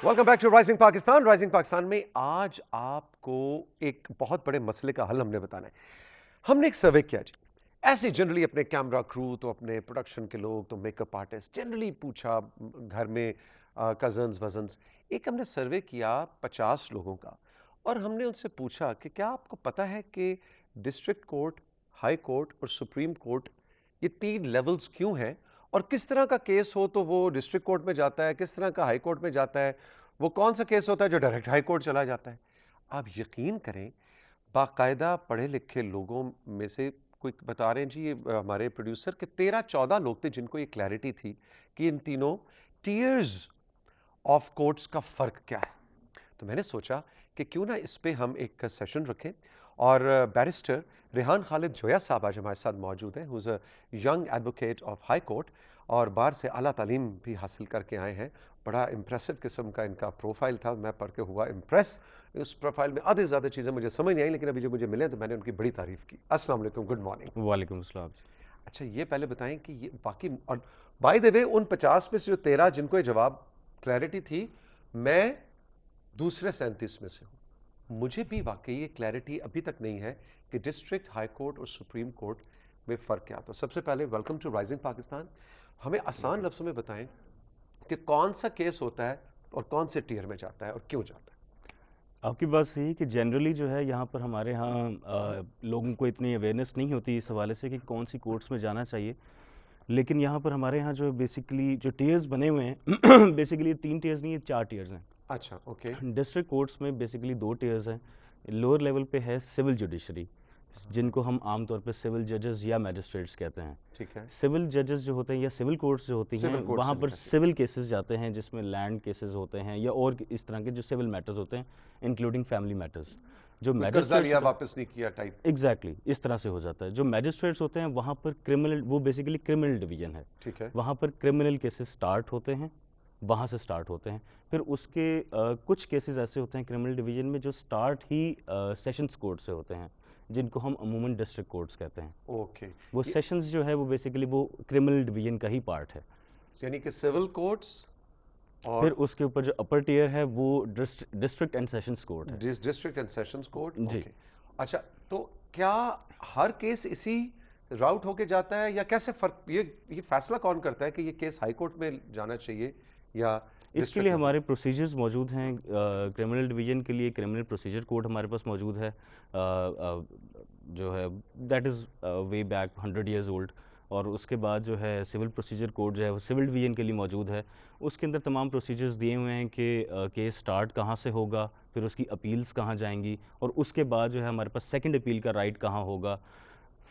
Welcome back to Rising Pakistan. Rising Pakistan میں آج آپ کو ایک بہت بڑے مسئلے کا حل ہم نے بتانا ہے. ہم نے ایک سروے کیا جی, ایسے جنرلی اپنے کیمرہ کرو تو اپنے پروڈکشن کے لوگ تو میک اپ آرٹسٹ جنرلی پوچھا, گھر میں کزنز وزنز, ایک ہم نے سروے کیا 50 لوگوں کا, اور ہم نے ان سے پوچھا کہ کیا آپ کو پتہ ہے کہ ڈسٹرکٹ کورٹ, ہائی کورٹ اور سپریم کورٹ یہ 3 لیولز کیوں ہیں, اور کس طرح کا کیس ہو تو وہ ڈسٹرکٹ کورٹ میں جاتا ہے, کس طرح کا ہائی کورٹ میں جاتا ہے, وہ کون سا کیس ہوتا ہے جو ڈائریکٹ ہائی کورٹ چلا جاتا ہے. آپ یقین کریں باقاعدہ پڑھے لکھے لوگوں میں سے کوئی بتا رہے ہیں جی, یہ ہمارے پروڈیوسر کہ 13-14 لوگ تھے جن کو یہ کلیئرٹی تھی کہ ان تینوں ٹیئرز آف کورٹس کا فرق کیا ہے. تو میں نے سوچا کہ کیوں نہ اس پہ ہم ایک سیشن رکھیں, اور بیرسٹر ریحان خالد جویا صاحب آج ہمارے ساتھ موجود ہیں, who is a young advocate of high court, اور باہر سے اعلیٰ تعلیم بھی حاصل کر کے آئے ہیں. بڑا امپریسو قسم کا ان کا پروفائل تھا, میں پڑھ کے ہوا امپریس. اس پروفائل میں آدھے زیادہ چیزیں مجھے سمجھ نہیں آئیں, لیکن ابھی جو مجھے ملے تو میں نے ان کی بڑی تعریف کی. السلام علیکم, گڈ مارننگ. وعلیکم السلام. اچھا یہ پہلے بتائیں کہ یہ باقی, اور بائی دا وے ان 50 میں سے جو 13 جن کو یہ جواب کلیئرٹی تھی, میں دوسرے 37 میں سے ہوں. مجھے بھی واقعی یہ کلیئرٹی ابھی تک نہیں ہے کہ ڈسٹرکٹ, ہائی کورٹ اور سپریم کورٹ میں فرق کیا. تو سب سے پہلے ویلکم ٹو رائزنگ پاکستان. ہمیں آسان لفظوں میں بتائیں کہ کون سا کیس ہوتا ہے اور کون سے ٹیئر میں جاتا ہے اور کیوں جاتا ہے. آپ کی بات صحیح ہے کہ جنرلی جو ہے یہاں پر ہمارے ہاں لوگوں کو اتنی اویئرنیس نہیں ہوتی اس حوالے سے کہ کون سی کورٹس میں جانا چاہیے, لیکن یہاں پر ہمارے ہاں جو بیسیکلی جو ٹیئرز بنے ہوئے ہیں بیسیکلی 3 ٹیئرز نہیں, 4 ٹیئرز ہیں. اچھا اوکے. ڈسٹرکٹ کورٹس میں بیسیکلی 2 ٹیئرز ہیں. لوور لیول پہ ہے سول جوڈیشری, جن کو ہم عام طور پہ سول ججز یا میجسٹریٹس کہتے ہیں. ٹھیک ہے. سول ججز جو ہوتے ہیں یا سول کورٹس جو ہوتی ہیں, Civil courts وہاں سے پر نکلتی ہیں. سول کیسز جاتے ہیں جس میں لینڈ کیسز ہوتے ہیں یا اور اس طرح کے جو سول میٹرز ہوتے ہیں انکلوڈنگ فیملی میٹرز. جو کوئی قرضہ لیا واپس نہیں کیا ٹائپ. ایگزیکٹلی اس طرح سے ہو جاتا ہے. جو میجسٹریٹس ہوتے ہیں وہاں پر کرمنل, وہ بیسیکلی کرمنل ڈویژن ہے. ٹھیک ہے. وہاں پر کرمنل کیسز سٹارٹ ہوتے ہیں, وہاں سے سٹارٹ ہوتے ہیں. پھر اس کے کچھ کیسز ایسے ہوتے ہیں کرمنل ڈویژن میں جو سٹارٹ ہی سیشنز کورٹ سے ہوتے ہیں, جن کو ہم عموماً ڈسٹرکٹ کورٹس کہتے ہیں. اوکے. وہ سیشنز جو ہے وہ بیسیکلی وہ کرمنل ڈویژن کا ہی پارٹ ہے. یعنی کہ سول کورٹس اور پھر اس کے اوپر جو اپر ٹیئر ہے وہ ڈسٹرکٹ اینڈ سیشنز کورٹ ہے. District and sessions court. جی. اوکے. اچھا تو کیا ہر کیس اسی راؤٹ ہو کے جاتا ہے یا کیسے فرق, یہ فیصلہ کون کرتا ہے کہ یہ کیس ہائی کورٹ میں جانا چاہیے یا اس کے لیے ہمارے پروسیجرز موجود ہیں. کرمنل ڈویژن کے لیے کرمنل پروسیجر کوڈ ہمارے پاس موجود ہے, جو ہے that is way back 100 years old. اور اس کے بعد جو ہے سول پروسیجر کوڈ جو ہے وہ سول ڈویژن کے لیے موجود ہے. اس کے اندر تمام پروسیجرز دیے ہوئے ہیں کہ کیس سٹارٹ کہاں سے ہوگا, پھر اس کی اپیلز کہاں جائیں گی, اور اس کے بعد جو ہے ہمارے پاس سیکنڈ اپیل کا رائٹ کہاں ہوگا,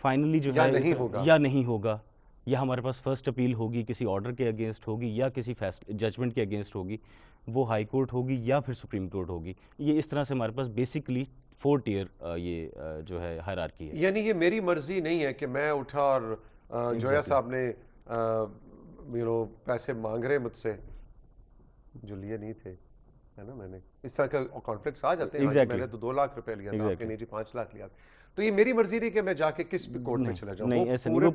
فائنلی جو ہے یا نہیں ہوگا, یا ہمارے پاس فرسٹ اپیل ہوگی کسی آرڈر کے اگینسٹ ہوگی یا کسی ججمنٹ کے اگینسٹ ہوگی, وہ ہائی کورٹ ہوگی یا پھر سپریم کورٹ ہوگی. یہ اس طرح سے ہمارے پاس بیسیکلی 4 ٹیئر یہ جو ہے ہائرارکی ہے. یعنی یہ میری مرضی نہیں ہے کہ میں اٹھا اور جویا صاحب نے پیسے مانگ رہے مجھ سے جو لیے نہیں تھے, ہے نا, میں نے اس طرح کا کانفلکٹس آ جاتے ہیں. میں نے تو 2 لاکھ روپے لیا تھا, آپ نے نہیں جی 5 لاکھ لیا, تو یہ میری مرضی نہیں کہ میں جا کے کس کورٹ میں چلا جاؤں. نہیں ایسے نہیں,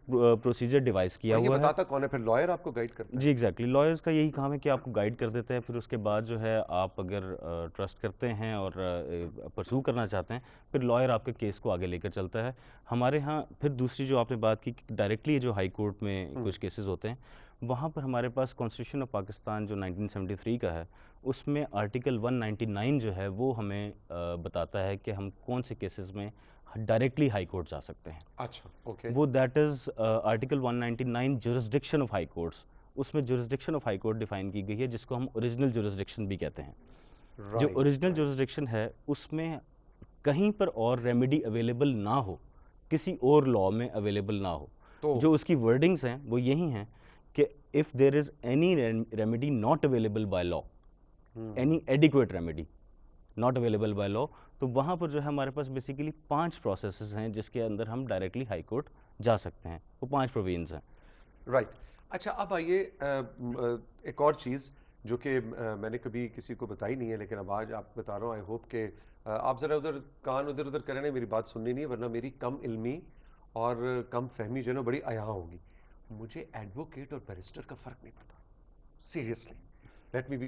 وہ پروسیجر ڈیوائز کیا ہوا ہے. یہ بتاتا کون ہے پھر, لائر آپ کو گائیڈ کرتا ہے. جی ایگزیکٹلی, لائرز کا یہی کام ہے کہ آپ کو گائیڈ کر دیتے ہیں. پھر اس کے بعد جو ہے آپ اگر ٹرسٹ کرتے ہیں اور پرسو کرنا چاہتے ہیں, پھر لائر آپ کے کیس کو آگے لے کر چلتا ہے. ہمارے ہاں پھر دوسری جو آپ نے بات کی ڈائریکٹلی جو ہائی کورٹ میں کچھ کیسز ہوتے ہیں, وہاں پر ہمارے پاس کانسٹیٹیوشن آف پاکستان جو 1973 کا ہے, اس میں آرٹیکل 199 جو ہے وہ ہمیں بتاتا ہے کہ ہم کون سے کیسز میں ڈائریکٹلی ہائی کورٹ جا سکتے ہیں. اچھا اوکے. وہ that is article 199 jurisdiction of high courts. اس میں jurisdiction of high court define کی گئی ہے, جس کو ہم اوریجنل جورسڈکشن بھی کہتے ہیں. جو اوریجنل جورسڈکشن ہے اس میں کہیں پر اور ریمیڈی اویلیبل نہ ہو, کسی اور لاء میں اویلیبل نہ ہو, جو اس کی ورڈنگز ہیں وہ یہی ہیں کہ if there is any remedy not available by law, any adequate remedy not available by law, تو وہاں پر جو ہے ہمارے پاس بیسیکلی 5 پروسیسز ہیں جس کے اندر ہم ڈائریکٹلی ہائی کورٹ جا سکتے ہیں. وہ 5 پرووینز ہیں. رائٹ. اچھا اب آئیے ایک اور چیز جو کہ میں نے کبھی کسی کو بتائی نہیں ہے, لیکن اب آج آپ بتا رہا ہوں. آئی ہوپ کہ آپ ذرا کان ادھر کریں نا, میری بات سننی نہیں ہے, ورنہ میری کم علمی اور کم فہمی جو ہے نا بڑی عیاں ہوگی. مجھے ایڈوکیٹ اور بیرسٹر کا فرق نہیں پتا, سیریسلی. لیٹ می بی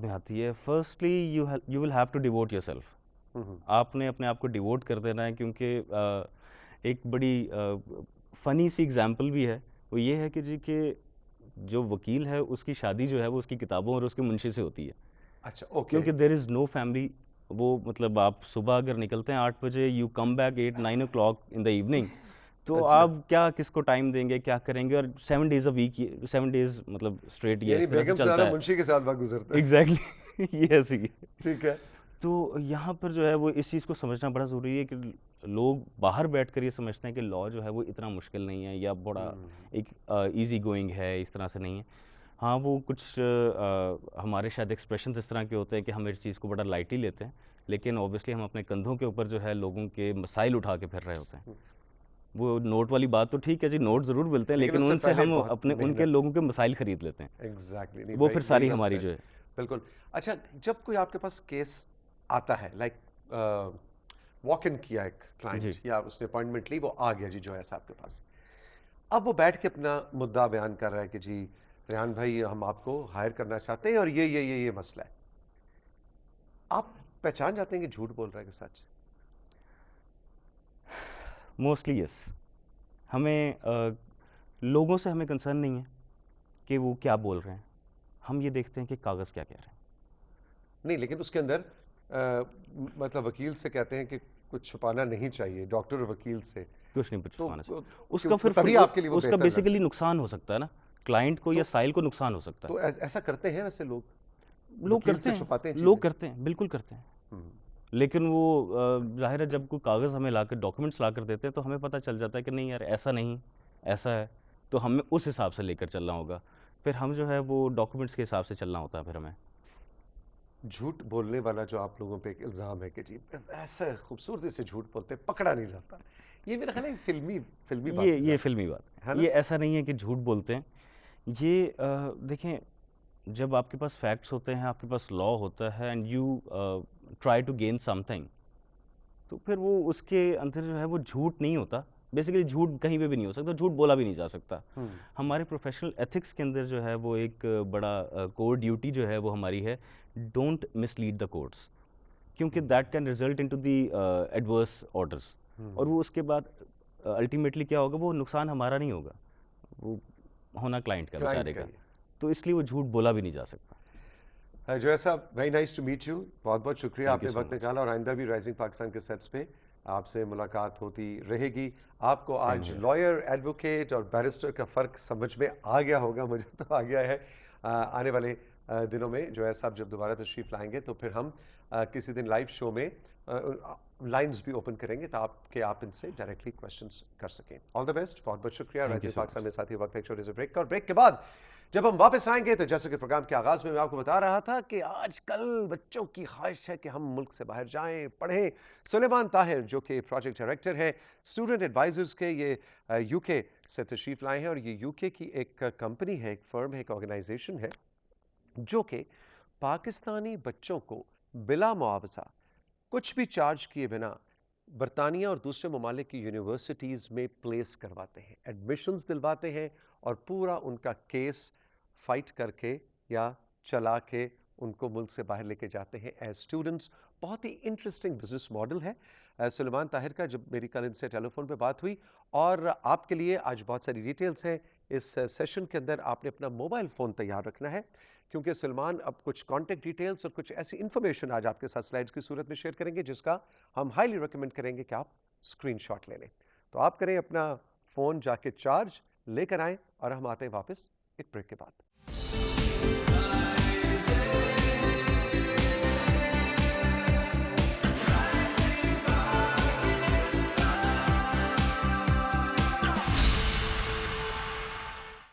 میں آتی ہے. Firstly you will have to devote your self. آپ نے اپنے آپ کو ڈیووٹ کر دینا ہے, کیونکہ ایک بڑی فنی سی اگزامپل بھی ہے. وہ یہ ہے کہ جی کہ جو وکیل ہے اس کی شادی جو ہے وہ اس کی کتابوں اور اس کے منشی سے ہوتی ہے. اچھا اوکے. کیونکہ دیر از نو فیملی. وہ مطلب آپ صبح اگر نکلتے ہیں 8 بجے, you come back 8-9 o'clock in the evening, تو آپ کیا کس کو ٹائم دیں گے, کیا کریں گے؟ اور 7 days a week, 7 days مطلب اسٹریٹ یہ اس طرح سے چلتا ہے. منشی کے ساتھ وقت گزرتا ہے. ایگزیکٹلی یہ ایسی ہے. ٹھیک ہے. تو یہاں پر جو ہے وہ اس چیز کو سمجھنا بڑا ضروری ہے کہ لوگ باہر بیٹھ کر یہ سمجھتے ہیں کہ لاء جو ہے وہ اتنا مشکل نہیں ہے یا بڑا ایک ایزی گوئنگ ہے, اس طرح سے نہیں ہے. ہاں وہ کچھ ہمارے شاید ایکسپریشنز اس طرح کے ہوتے ہیں کہ ہم اس چیز کو بڑا لائٹلی لیتے ہیں, لیکن اوبیسلی ہم اپنے کندھوں کے اوپر جو ہے لوگوں کے مسائل اٹھا کے پھر رہے ہوتے ہیں. وہ نوٹ والی بات تو ٹھیک ہے جی, نوٹ ضرور ملتے ہیں, لیکن ان سے ہم اپنے ان کے لوگوں کے مسائل خرید لیتے ہیں. ایگزیکٹلی. وہ پھر ساری ہماری جو ہے. بالکل. اچھا جب کوئی آپ کے پاس کیس آتا ہے, لائک واک ان کیا ایک کلائنٹ یا اس نے اپوائنٹمنٹ لی, وہ آ گیا جی جو ہے صاحب کے پاس, اب وہ بیٹھ کے اپنا مدعا بیان کر رہا ہے کہ جی ریحان بھائی ہم آپ کو ہائر کرنا چاہتے ہیں اور یہ مسئلہ ہے, آپ پہچان جاتے ہیں کہ جھوٹ بول رہا ہے کہ سچ؟ موسٹلی یس. ہمیں لوگوں سے ہمیں کنسرن نہیں ہے کہ وہ کیا بول رہے ہیں, ہم یہ دیکھتے ہیں کہ کاغذ کیا کہہ رہے ہیں. نہیں لیکن اس کے اندر مطلب وکیل سے کہتے ہیں کہ کچھ چھپانا نہیں چاہیے, ڈاکٹر اور وکیل سے کچھ نہیں چھپانا چاہیے. اس کا پھر اس کا بیسیکلی نقصان ہو سکتا ہے نا, کلائنٹ کو یا سائل کو نقصان ہو سکتا ہے. تو ایسا کرتے ہیں ویسے لوگ کرتے ہیں, لوگ کرتے ہیں, بالکل کرتے ہیں. لیکن وہ ظاہر ہے جب کوئی کاغذ ہمیں لا کر ڈاکومنٹس لا کر دیتے ہیں تو ہمیں پتہ چل جاتا ہے کہ نہیں یار ایسا نہیں, ایسا ہے, تو ہمیں اس حساب سے لے کر چلنا ہوگا. پھر ہم جو ہے وہ ڈاکومنٹس کے حساب سے چلنا ہوتا ہے. پھر ہمیں جھوٹ بولنے والا جو آپ لوگوں پہ ایک الزام ہے کہ جی ایسا خوبصورتی سے جھوٹ بولتے پکڑا نہیں جاتا, یہ میرا خیال ہے فلمی بات ہے. یہ فلمی بات ہے, یہ ایسا نہیں ہے کہ جھوٹ بولتے ہیں. یہ دیکھیں جب آپ کے پاس فیکٹس ہوتے ہیں, آپ کے پاس لاء ہوتا ہے, and you try to gain something, تو پھر وہ اس کے اندر جو ہے وہ جھوٹ نہیں ہوتا. بیسیکلی جھوٹ کہیں پہ بھی نہیں ہو سکتا, جھوٹ بولا بھی نہیں جا سکتا. ہمارے پروفیشنل ایتھکس کے اندر جو ہے وہ ایک بڑا کور ڈیوٹی جو ہے وہ ہماری ہے, don't mislead the courts, کیونکہ that can result in to the adverse orders. اور وہ اس کے بعد الٹیمیٹلی کیا ہوگا, وہ نقصان ہمارا نہیں ہوگا, وہ ہونا کلائنٹ کا, بیچارے کا. تو اس لیے وہ جھوٹ بولا بھی نہیں جا سکتا. جو ہے صاحب very nice to meet you, بہت بہت شکریہ آپ نے وقت نکالا, اور آئندہ بھی رائزنگ پاکستان کے سیٹس پہ آپ سے ملاقات ہوتی رہے گی. آپ کو آج لائر, ایڈوکیٹ اور بیرسٹر کا فرق سمجھ میں آ گیا ہوگا, مجھے تو آ گیا ہے. آنے والے دنوں میں جو ہے صاحب جب دوبارہ تشریف لائیں گے تو پھر ہم کسی دن لائیو شو میں لائنز بھی اوپن کریں گے تاکہ آپ ان سے ڈائریکٹلی کوشچنس کر سکیں. آل دا بیسٹ, بہت بہت شکریہ. رائزنگ پاکستان میں ساتھی وقت ایک چھوٹے سے بریک کا, اور بریک کے بعد جب ہم واپس آئیں گے تو جیسے کہ پروگرام کے آغاز میں آپ کو بتا رہا تھا کہ آج کل بچوں کی خواہش ہے کہ ہم ملک سے باہر جائیں, پڑھیں. سلیمان طاہر جو کہ پروجیکٹ ڈائریکٹر ہیں اسٹوڈنٹ ایڈوائزرز کے, یہ یو کے سے تشریف لائے ہیں, اور یہ یو کے کی ایک کمپنی ہے, ایک فرم ہے, ایک آرگنائزیشن ہے جو کہ پاکستانی بچوں کو بلا معاوضہ کچھ بھی چارج کیے بنا برطانیہ اور دوسرے ممالک کی یونیورسٹیز میں پلیس کرواتے ہیں, ایڈمیشنز دلواتے ہیں, اور پورا ان کا کیس فائٹ کر کے یا چلا کے ان کو ملک سے باہر لے کے جاتے ہیں ایز اسٹوڈنٹس. بہت ہی انٹرسٹنگ بزنس ماڈل ہے. سلیمان طاہر کا جب میری کل ان سے ٹیلی فون پہ بات ہوئی, اور آپ کے لیے آج بہت ساری ڈیٹیلز ہیں اس سیشن کے اندر. آپ نے اپنا موبائل فون تیار رکھنا ہے کیونکہ سلمان اب کچھ کانٹیکٹ ڈیٹیلز اور کچھ ایسی انفارمیشن آج آپ کے ساتھ سلائیڈز کی صورت میں شیئر کریں گے جس کا ہم ہائیلی ریکمینڈ کریں گے کہ آپ اسکرین شاٹ لے لیں. تو آپ کریں اپنا فون جا کے چارج لے کر آئیں, اور ہم آتے ہیں واپس ایک بریک کے بعد.